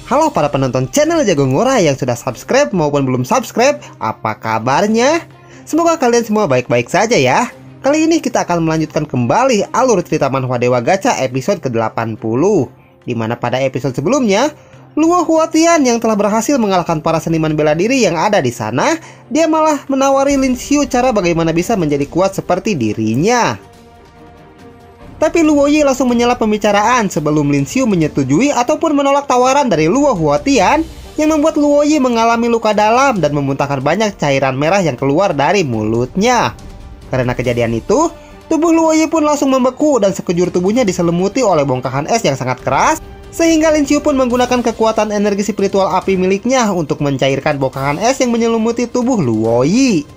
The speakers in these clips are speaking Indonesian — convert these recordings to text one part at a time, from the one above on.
Halo para penonton channel Jago Ngurai yang sudah subscribe maupun belum subscribe, apa kabarnya? Semoga kalian semua baik-baik saja ya. Kali ini kita akan melanjutkan kembali alur cerita manhwa Dewa Gacha episode ke-80, dimana pada episode sebelumnya, Luo Huatian yang telah berhasil mengalahkan para seniman bela diri yang ada di sana, dia malah menawari Lin Xiu cara bagaimana bisa menjadi kuat seperti dirinya. Tapi Luo Yi langsung menyela pembicaraan sebelum Lin Xiu menyetujui ataupun menolak tawaran dari Luo Huatian yang membuat Luo Yi mengalami luka dalam dan memuntahkan banyak cairan merah yang keluar dari mulutnya. Karena kejadian itu, tubuh Luo Yi pun langsung membeku dan sekujur tubuhnya diselimuti oleh bongkahan es yang sangat keras, sehingga Lin Xiu pun menggunakan kekuatan energi spiritual api miliknya untuk mencairkan bongkahan es yang menyelimuti tubuh Luo Yi.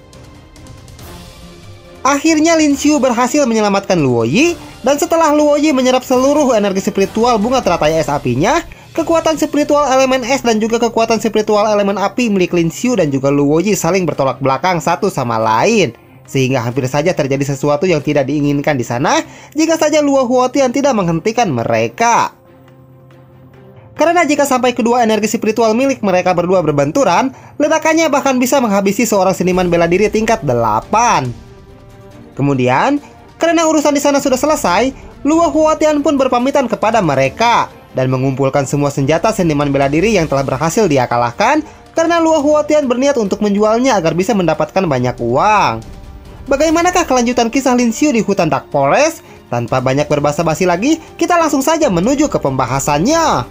Akhirnya Lin Xiu berhasil menyelamatkan Luo Yi, dan setelah Luo Yi menyerap seluruh energi spiritual bunga teratai es apinya, kekuatan spiritual elemen es dan juga kekuatan spiritual elemen api milik Lin Xiu dan juga Luo Yi saling bertolak belakang satu sama lain, sehingga hampir saja terjadi sesuatu yang tidak diinginkan di sana jika saja Luo Huatian tidak menghentikan mereka. Karena jika sampai kedua energi spiritual milik mereka berdua berbenturan, ledakannya bahkan bisa menghabisi seorang seniman bela diri tingkat 8. Kemudian, karena urusan di sana sudah selesai, Luo Huatian pun berpamitan kepada mereka dan mengumpulkan semua senjata seniman bela diri yang telah berhasil dia kalahkan, karena Luo Huatian berniat untuk menjualnya agar bisa mendapatkan banyak uang. Bagaimanakah kelanjutan kisah Lin Xiu di hutan Dark Forest? Tanpa banyak berbasa-basi lagi, kita langsung saja menuju ke pembahasannya.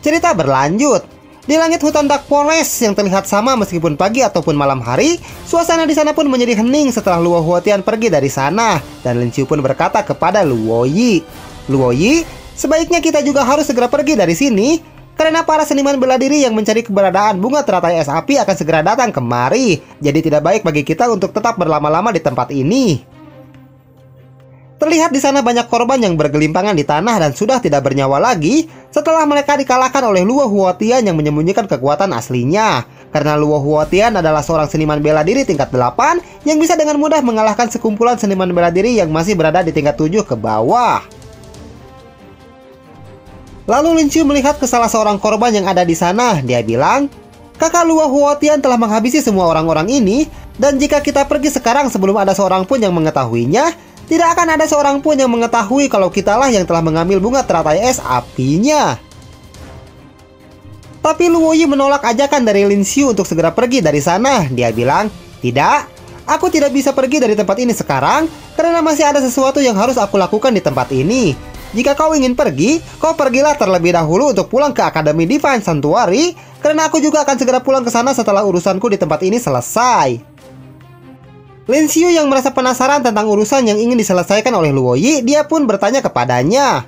Cerita berlanjut. Di langit hutan Dark Forest yang terlihat sama meskipun pagi ataupun malam hari, suasana di sana pun menjadi hening setelah Luo Huatian pergi dari sana, dan Lin Xiu pun berkata kepada Luo Yi, "Luo Yi, sebaiknya kita juga harus segera pergi dari sini, karena para seniman bela diri yang mencari keberadaan bunga teratai es api akan segera datang kemari. Jadi tidak baik bagi kita untuk tetap berlama-lama di tempat ini." Terlihat di sana banyak korban yang bergelimpangan di tanah dan sudah tidak bernyawa lagi setelah mereka dikalahkan oleh Luo Huatian yang menyembunyikan kekuatan aslinya. Karena Luo Huatian adalah seorang seniman bela diri tingkat 8 yang bisa dengan mudah mengalahkan sekumpulan seniman bela diri yang masih berada di tingkat 7 ke bawah. Lalu Lin Xiu melihat ke salah seorang korban yang ada di sana. Dia bilang, "Kakak Luo Huatian telah menghabisi semua orang-orang ini, dan jika kita pergi sekarang sebelum ada seorang pun yang mengetahuinya, tidak akan ada seorang pun yang mengetahui kalau kitalah yang telah mengambil bunga teratai es apinya." Tapi Luo Yi menolak ajakan dari Lin Xiu untuk segera pergi dari sana. Dia bilang, "Tidak, aku tidak bisa pergi dari tempat ini sekarang karena masih ada sesuatu yang harus aku lakukan di tempat ini. Jika kau ingin pergi, kau pergilah terlebih dahulu untuk pulang ke Akademi Divine Sanctuary, karena aku juga akan segera pulang ke sana setelah urusanku di tempat ini selesai." Lin Xiu yang merasa penasaran tentang urusan yang ingin diselesaikan oleh Luo Yi, dia pun bertanya kepadanya,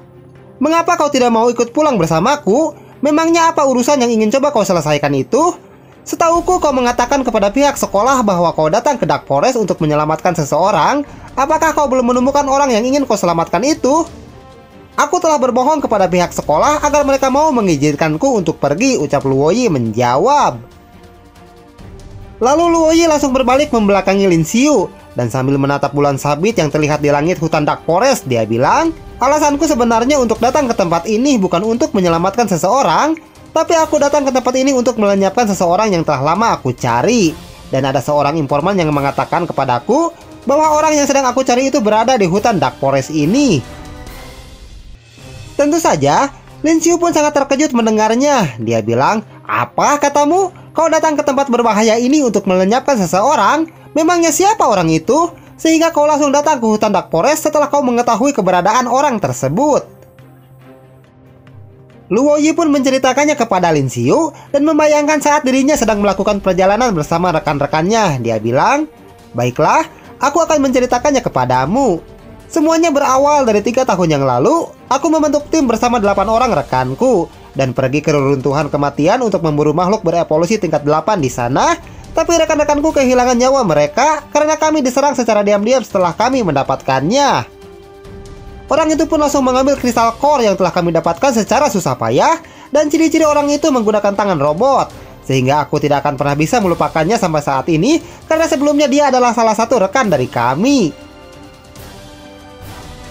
"Mengapa kau tidak mau ikut pulang bersamaku? Memangnya apa urusan yang ingin coba kau selesaikan itu? Setauku kau mengatakan kepada pihak sekolah bahwa kau datang ke Dark Forest untuk menyelamatkan seseorang. Apakah kau belum menemukan orang yang ingin kau selamatkan itu?" "Aku telah berbohong kepada pihak sekolah agar mereka mau mengizinkanku untuk pergi," ucap Luo Yi menjawab. Lalu Luo Yi langsung berbalik membelakangi Lin Xiu, dan sambil menatap bulan sabit yang terlihat di langit hutan Dark Forest, dia bilang, "Alasanku sebenarnya untuk datang ke tempat ini bukan untuk menyelamatkan seseorang, tapi aku datang ke tempat ini untuk melenyapkan seseorang yang telah lama aku cari. Dan ada seorang informan yang mengatakan kepadaku bahwa orang yang sedang aku cari itu berada di hutan Dark Forest ini." Tentu saja, Lin Xiu pun sangat terkejut mendengarnya. Dia bilang, "Apa katamu? Kau datang ke tempat berbahaya ini untuk melenyapkan seseorang? Memangnya siapa orang itu? Sehingga kau langsung datang ke hutan Dark Forest setelah kau mengetahui keberadaan orang tersebut?" Luo Yi pun menceritakannya kepada Lin Xiu dan membayangkan saat dirinya sedang melakukan perjalanan bersama rekan-rekannya. Dia bilang, "Baiklah, aku akan menceritakannya kepadamu. Semuanya berawal dari 3 tahun yang lalu. Aku membentuk tim bersama 8 orang rekanku dan pergi ke reruntuhan kematian untuk memburu makhluk berevolusi tingkat 8 di sana. Tapi rekan-rekanku kehilangan nyawa mereka karena kami diserang secara diam-diam setelah kami mendapatkannya. Orang itu pun langsung mengambil kristal core yang telah kami dapatkan secara susah payah, dan ciri-ciri orang itu menggunakan tangan robot, sehingga aku tidak akan pernah bisa melupakannya sampai saat ini karena sebelumnya dia adalah salah satu rekan dari kami."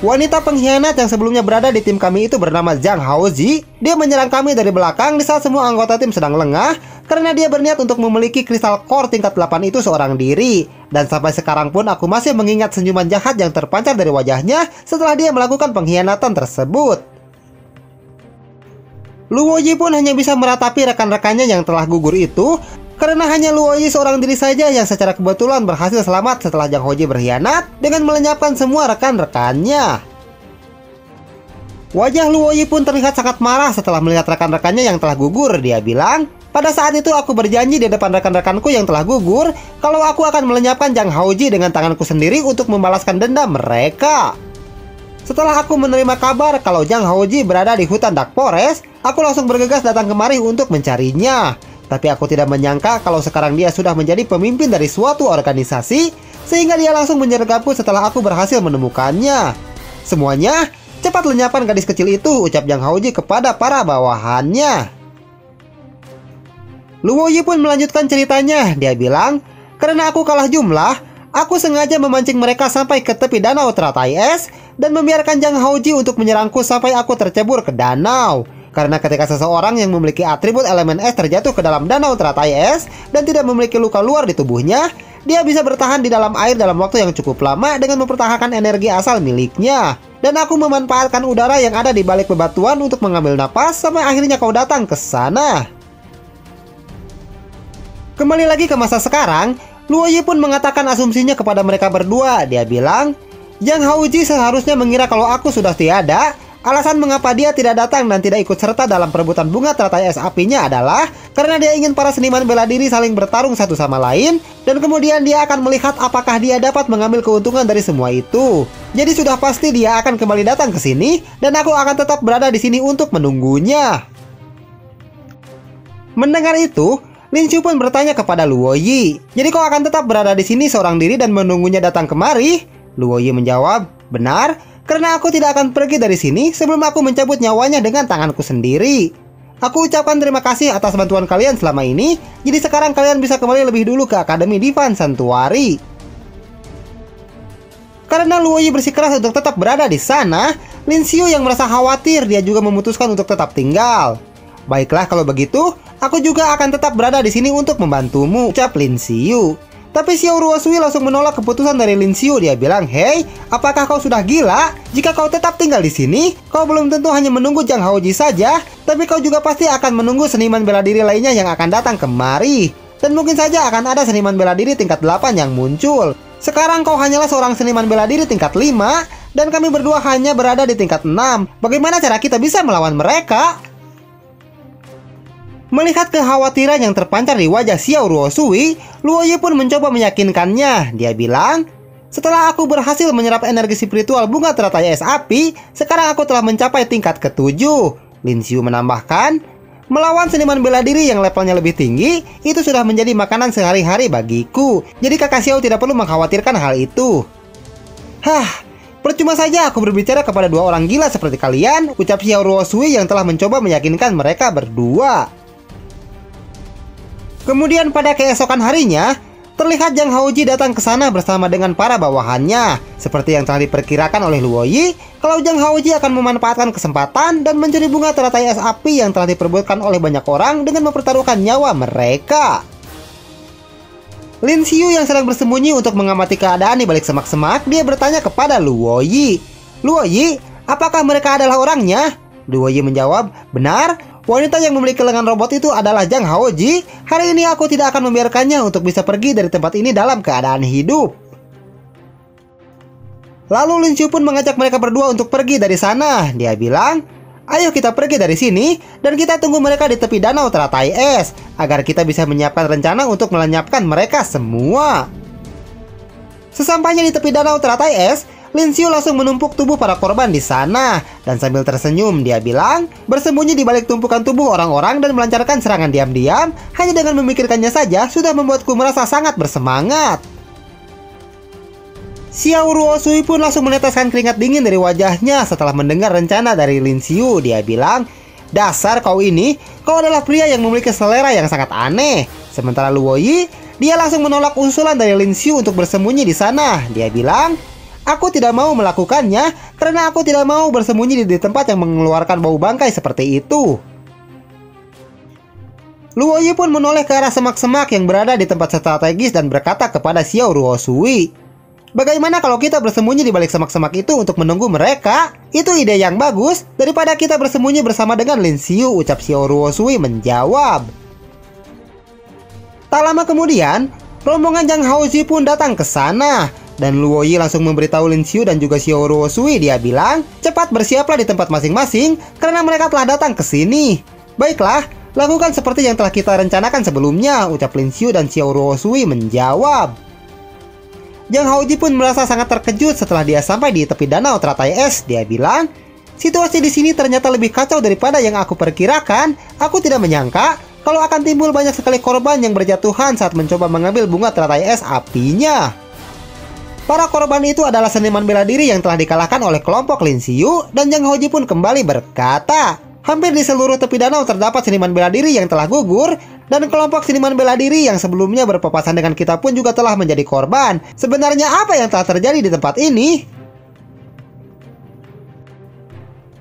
Wanita pengkhianat yang sebelumnya berada di tim kami itu bernama Zhang Haoji. Dia menyerang kami dari belakang di saat semua anggota tim sedang lengah karena dia berniat untuk memiliki kristal core tingkat 8 itu seorang diri. Dan sampai sekarang pun aku masih mengingat senyuman jahat yang terpancar dari wajahnya setelah dia melakukan pengkhianatan tersebut. Luoyi pun hanya bisa meratapi rekan-rekannya yang telah gugur itu karena hanya Luoyi seorang diri saja yang secara kebetulan berhasil selamat setelah Zhang Haoji berkhianat dengan melenyapkan semua rekan-rekannya. Wajah Luoyi pun terlihat sangat marah setelah melihat rekan-rekannya yang telah gugur. Dia bilang, "Pada saat itu aku berjanji di depan rekan-rekanku yang telah gugur kalau aku akan melenyapkan Zhang Haoji dengan tanganku sendiri untuk membalaskan dendam mereka." Setelah aku menerima kabar kalau Zhang Haoji berada di hutan Dark Forest, aku langsung bergegas datang kemari untuk mencarinya. Tapi aku tidak menyangka kalau sekarang dia sudah menjadi pemimpin dari suatu organisasi, sehingga dia langsung menyergapku setelah aku berhasil menemukannya. "Semuanya, cepat lenyapkan gadis kecil itu," ucap Zhang Haoji kepada para bawahannya. Luoyi pun melanjutkan ceritanya. Dia bilang, "Karena aku kalah jumlah, aku sengaja memancing mereka sampai ke tepi danau teratai es dan membiarkan Zhang Haoji untuk menyerangku sampai aku tercebur ke danau. Karena ketika seseorang yang memiliki atribut elemen es terjatuh ke dalam danau teratai es dan tidak memiliki luka luar di tubuhnya, dia bisa bertahan di dalam air dalam waktu yang cukup lama dengan mempertahankan energi asal miliknya. Dan aku memanfaatkan udara yang ada di balik bebatuan untuk mengambil napas sampai akhirnya kau datang ke sana." Kembali lagi ke masa sekarang, Luoyi pun mengatakan asumsinya kepada mereka berdua. Dia bilang, "Zhang Haoji seharusnya mengira kalau aku sudah tiada. Alasan mengapa dia tidak datang dan tidak ikut serta dalam perebutan bunga teratai es apinya adalah karena dia ingin para seniman bela diri saling bertarung satu sama lain, dan kemudian dia akan melihat apakah dia dapat mengambil keuntungan dari semua itu. Jadi sudah pasti dia akan kembali datang ke sini dan aku akan tetap berada di sini untuk menunggunya." Mendengar itu, Lin Xiu pun bertanya kepada Luoyi, "Jadi kau akan tetap berada di sini seorang diri dan menunggunya datang kemari?" Luoyi menjawab, "Benar, karena aku tidak akan pergi dari sini sebelum aku mencabut nyawanya dengan tanganku sendiri. Aku ucapkan terima kasih atas bantuan kalian selama ini, jadi sekarang kalian bisa kembali lebih dulu ke Akademi Divan Santuari." Karena Luoyi bersikeras untuk tetap berada di sana, Lin Xiu yang merasa khawatir, dia juga memutuskan untuk tetap tinggal. "Baiklah kalau begitu, aku juga akan tetap berada di sini untuk membantumu," ucap Lin Xiu. Tapi Xiao Ruosui langsung menolak keputusan dari Lin Xiu. Dia bilang, "Hei, apakah kau sudah gila? Jika kau tetap tinggal di sini, kau belum tentu hanya menunggu Zhang Haoji saja, tapi kau juga pasti akan menunggu seniman bela diri lainnya yang akan datang kemari. Dan mungkin saja akan ada seniman bela diri tingkat 8 yang muncul. Sekarang kau hanyalah seorang seniman bela diri tingkat 5, dan kami berdua hanya berada di tingkat 6. Bagaimana cara kita bisa melawan mereka?" Melihat kekhawatiran yang terpancar di wajah Xiao Ruosui, Luoyi pun mencoba meyakinkannya. Dia bilang, "Setelah aku berhasil menyerap energi spiritual bunga teratai es api, sekarang aku telah mencapai tingkat ke-7. Lin Xiu menambahkan, "Melawan seniman bela diri yang levelnya lebih tinggi, itu sudah menjadi makanan sehari-hari bagiku. Jadi kakak Xiao tidak perlu mengkhawatirkan hal itu." Percuma saja aku berbicara kepada dua orang gila seperti kalian, ucap Xiao Ruosui yang telah mencoba meyakinkan mereka berdua. Kemudian pada keesokan harinya, terlihat Zhang Haoji datang ke sana bersama dengan para bawahannya. Seperti yang telah diperkirakan oleh Luoyi, kalau Zhang Haoji akan memanfaatkan kesempatan dan mencuri bunga teratai es api yang telah diperebutkan oleh banyak orang dengan mempertaruhkan nyawa mereka. Lin Xiu yang sedang bersembunyi untuk mengamati keadaan di balik semak-semak, dia bertanya kepada Luoyi, "Luoyi, apakah mereka adalah orangnya?" Luoyi menjawab, "Benar. Wanita yang memiliki lengan robot itu adalah Zhang Haoji. Hari ini aku tidak akan membiarkannya untuk bisa pergi dari tempat ini dalam keadaan hidup." Lalu Lin Xiu pun mengajak mereka berdua untuk pergi dari sana. Dia bilang, "Ayo kita pergi dari sini dan kita tunggu mereka di tepi danau teratai es agar kita bisa menyiapkan rencana untuk melenyapkan mereka semua." Sesampainya di tepi danau teratai es, Lin Xiu langsung menumpuk tubuh para korban di sana. Dan sambil tersenyum, dia bilang, "Bersembunyi di balik tumpukan tubuh orang-orang dan melancarkan serangan diam-diam, hanya dengan memikirkannya saja sudah membuatku merasa sangat bersemangat." Xiao Ruosui pun langsung meneteskan keringat dingin dari wajahnya setelah mendengar rencana dari Lin Xiu. Dia bilang, "Dasar kau ini, kau adalah pria yang memiliki selera yang sangat aneh." Sementara Luoyi, dia langsung menolak usulan dari Lin Xiu untuk bersembunyi di sana. Dia bilang, Aku tidak mau melakukannya karena aku tidak mau bersembunyi di tempat yang mengeluarkan bau bangkai seperti itu. Luoyi pun menoleh ke arah semak-semak yang berada di tempat strategis dan berkata kepada Xiao Ruosui, "Bagaimana kalau kita bersembunyi di balik semak-semak itu untuk menunggu mereka? Itu ide yang bagus daripada kita bersembunyi bersama dengan Lin Xiu," ucap Xiao Ruosui menjawab. Tak lama kemudian, rombongan Zhang Haoji pun datang ke sana. Dan Luoyi langsung memberitahu Lin Xiu dan juga Xiao Ruosui. Dia bilang, "Cepat bersiaplah di tempat masing-masing karena mereka telah datang ke sini." "Baiklah, lakukan seperti yang telah kita rencanakan sebelumnya," ucap Lin Xiu dan Xiao Ruosui menjawab. Zhang Haoji pun merasa sangat terkejut setelah dia sampai di tepi danau teratai es. Dia bilang, "Situasi di sini ternyata lebih kacau daripada yang aku perkirakan. Aku tidak menyangka kalau akan timbul banyak sekali korban yang berjatuhan saat mencoba mengambil bunga teratai es apinya." Para korban itu adalah seniman bela diri yang telah dikalahkan oleh kelompok Lin Xiu, dan Zhang Haoji pun kembali berkata, "Hampir di seluruh tepi danau terdapat seniman bela diri yang telah gugur, dan kelompok seniman bela diri yang sebelumnya berpapasan dengan kita pun juga telah menjadi korban. Sebenarnya apa yang telah terjadi di tempat ini?"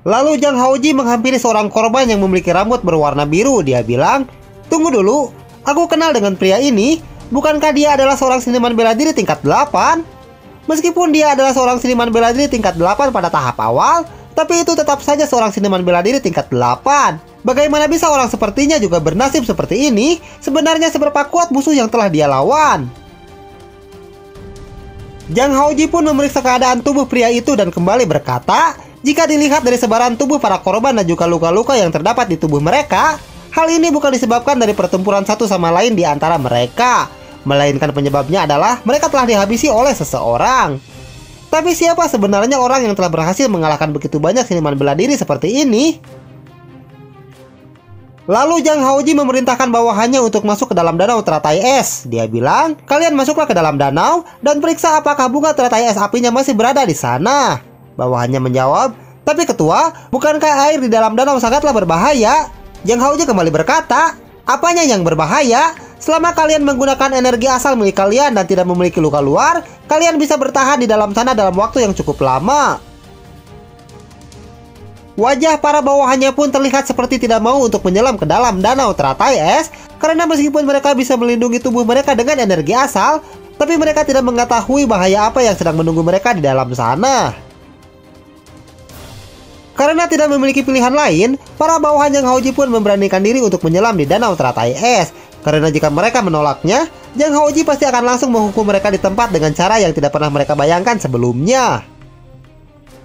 Lalu Zhang Haoji menghampiri seorang korban yang memiliki rambut berwarna biru. Dia bilang, "Tunggu dulu, aku kenal dengan pria ini. Bukankah dia adalah seorang seniman bela diri tingkat 8? Meskipun dia adalah seorang seniman bela diri tingkat 8 pada tahap awal, tapi itu tetap saja seorang seniman bela diri tingkat 8. Bagaimana bisa orang sepertinya juga bernasib seperti ini? Sebenarnya seberapa kuat musuh yang telah dia lawan?" Zhang Haoji pun memeriksa keadaan tubuh pria itu dan kembali berkata, "Jika dilihat dari sebaran tubuh para korban dan juga luka-luka yang terdapat di tubuh mereka, hal ini bukan disebabkan dari pertempuran satu sama lain di antara mereka, melainkan penyebabnya adalah mereka telah dihabisi oleh seseorang. Tapi siapa sebenarnya orang yang telah berhasil mengalahkan begitu banyak seniman bela diri seperti ini?" Lalu Zhang Haoji memerintahkan bawahannya untuk masuk ke dalam danau teratai es. Dia bilang, "Kalian masuklah ke dalam danau dan periksa apakah bunga teratai es apinya masih berada di sana." Bawahannya menjawab, "Tapi ketua, bukankah air di dalam danau sangatlah berbahaya?" Zhang Haoji kembali berkata, "Apanya yang berbahaya? Selama kalian menggunakan energi asal milik kalian dan tidak memiliki luka luar, kalian bisa bertahan di dalam sana dalam waktu yang cukup lama." Wajah para bawahannya pun terlihat seperti tidak mau untuk menyelam ke dalam danau teratai es, karena meskipun mereka bisa melindungi tubuh mereka dengan energi asal, tapi mereka tidak mengetahui bahaya apa yang sedang menunggu mereka di dalam sana. Karena tidak memiliki pilihan lain, para bawahan Zhang Haoji pun memberanikan diri untuk menyelam di danau teratai es. Karena jika mereka menolaknya, Zhang Haoji pasti akan langsung menghukum mereka di tempat dengan cara yang tidak pernah mereka bayangkan sebelumnya.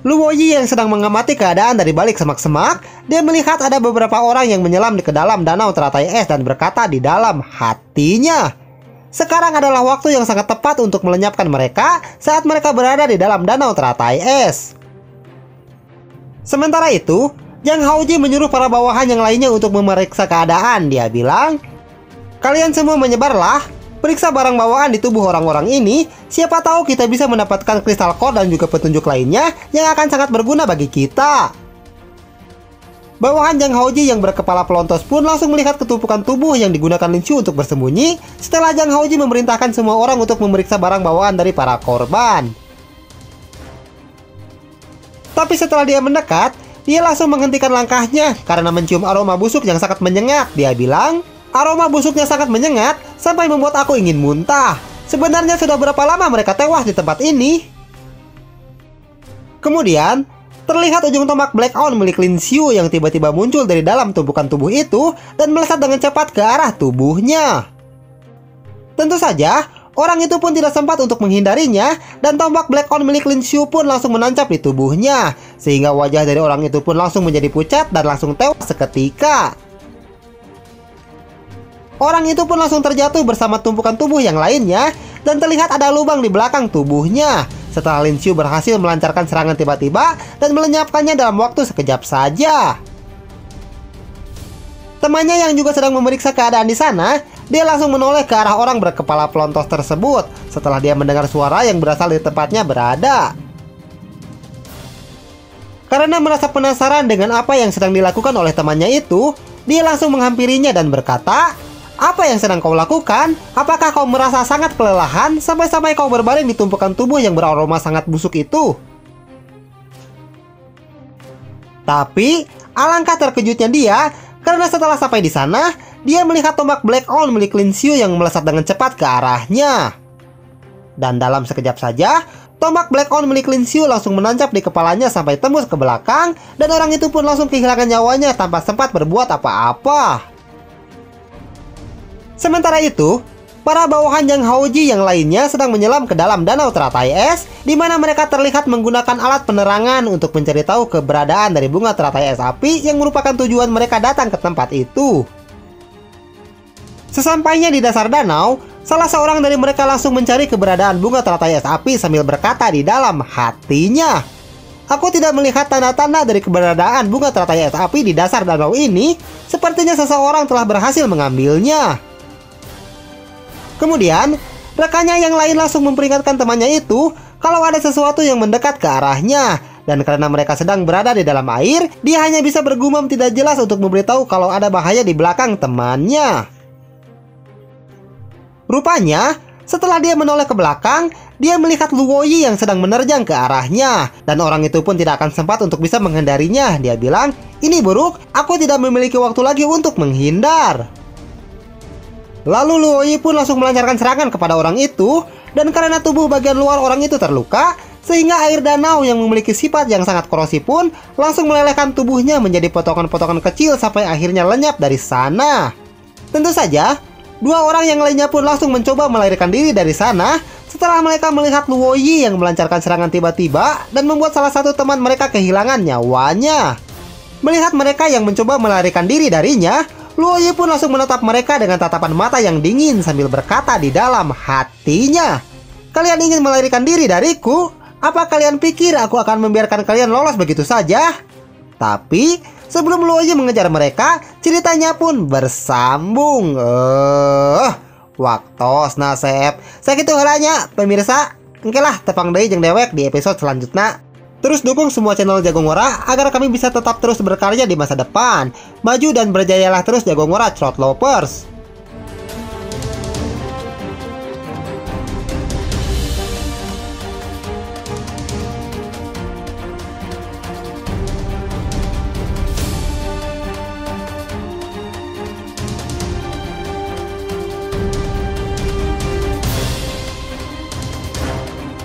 Luoyi yang sedang mengamati keadaan dari balik semak-semak, dia melihat ada beberapa orang yang menyelam ke dalam danau teratai es dan berkata di dalam hatinya, "Sekarang adalah waktu yang sangat tepat untuk melenyapkan mereka saat mereka berada di dalam danau teratai es." Sementara itu, Zhang Haoji menyuruh para bawahan yang lainnya untuk memeriksa keadaan. Dia bilang, "Kalian semua menyebarlah. Periksa barang bawaan di tubuh orang-orang ini. Siapa tahu kita bisa mendapatkan kristal core dan juga petunjuk lainnya yang akan sangat berguna bagi kita." Bawahan Zhang Haoji yang berkepala pelontos pun langsung melihat ketumpukan tubuh yang digunakan Lin Xiu untuk bersembunyi setelah Zhang Haoji memerintahkan semua orang untuk memeriksa barang bawaan dari para korban. Tapi setelah dia mendekat, dia langsung menghentikan langkahnya karena mencium aroma busuk yang sangat menyengat. Dia bilang, "Aroma busuknya sangat menyengat sampai membuat aku ingin muntah. Sebenarnya sudah berapa lama mereka tewas di tempat ini?" Kemudian, terlihat ujung tombak Black On milik Lin Xiu yang tiba-tiba muncul dari dalam tumpukan tubuh itu dan melesat dengan cepat ke arah tubuhnya. Tentu saja, orang itu pun tidak sempat untuk menghindarinya, dan tombak Black On milik Lin Xiu pun langsung menancap di tubuhnya, sehingga wajah dari orang itu pun langsung menjadi pucat dan langsung tewas seketika. Orang itu pun langsung terjatuh bersama tumpukan tubuh yang lainnya, dan terlihat ada lubang di belakang tubuhnya, setelah Lin Xiu berhasil melancarkan serangan tiba-tiba dan melenyapkannya dalam waktu sekejap saja. Temannya yang juga sedang memeriksa keadaan di sana, dia langsung menoleh ke arah orang berkepala pelontos tersebut setelah dia mendengar suara yang berasal dari tempatnya berada. Karena merasa penasaran dengan apa yang sedang dilakukan oleh temannya itu, dia langsung menghampirinya dan berkata, Apa yang sedang kau lakukan? Apakah kau merasa sangat kelelahan sampai-sampai kau berbaring di tumpukan tubuh yang beraroma sangat busuk itu? Tapi, alangkah terkejutnya dia karena setelah sampai di sana, dia melihat tombak Black On milik Lin Xiu yang melesat dengan cepat ke arahnya. Dan dalam sekejap saja, tombak Black On milik Lin Xiu langsung menancap di kepalanya sampai tembus ke belakang, dan orang itu pun langsung kehilangan nyawanya tanpa sempat berbuat apa-apa. Sementara itu, para bawahan Yang Haoji yang lainnya sedang menyelam ke dalam danau teratai es, di mana mereka terlihat menggunakan alat penerangan untuk mencari tahu keberadaan dari bunga teratai es api yang merupakan tujuan mereka datang ke tempat itu. Sesampainya di dasar danau, salah seorang dari mereka langsung mencari keberadaan bunga teratai es api sambil berkata di dalam hatinya, "Aku tidak melihat tanda-tanda dari keberadaan bunga teratai es api di dasar danau ini. Sepertinya seseorang telah berhasil mengambilnya." Kemudian, rekannya yang lain langsung memperingatkan temannya itu kalau ada sesuatu yang mendekat ke arahnya. Dan karena mereka sedang berada di dalam air, dia hanya bisa bergumam tidak jelas untuk memberitahu kalau ada bahaya di belakang temannya. Rupanya, setelah dia menoleh ke belakang, dia melihat Luoyi yang sedang menerjang ke arahnya. Dan orang itu pun tidak akan sempat untuk bisa menghindarinya. Dia bilang, "Ini buruk, aku tidak memiliki waktu lagi untuk menghindar." Lalu Luoyi pun langsung melancarkan serangan kepada orang itu, dan karena tubuh bagian luar orang itu terluka, sehingga air danau yang memiliki sifat yang sangat korosif pun langsung melelehkan tubuhnya menjadi potongan-potongan kecil sampai akhirnya lenyap dari sana. Tentu saja, dua orang yang lainnya pun langsung mencoba melarikan diri dari sana setelah mereka melihat Luoyi yang melancarkan serangan tiba-tiba dan membuat salah satu teman mereka kehilangan nyawanya. Melihat mereka yang mencoba melarikan diri darinya, Luoyi pun langsung menatap mereka dengan tatapan mata yang dingin sambil berkata di dalam hatinya, "Kalian ingin melarikan diri dariku? Apa kalian pikir aku akan membiarkan kalian lolos begitu saja?" Tapi sebelum Luoyi mengejar mereka, ceritanya pun bersambung. Waktos nasib. Sakitu halanya pemirsa. Engkelah tepang deui jeung dewek di episode selanjutnya. Terus dukung semua channel Jagung Ora agar kami bisa tetap terus berkarya di masa depan. Maju dan berjayalah terus Jagung Ora Throat Lovers.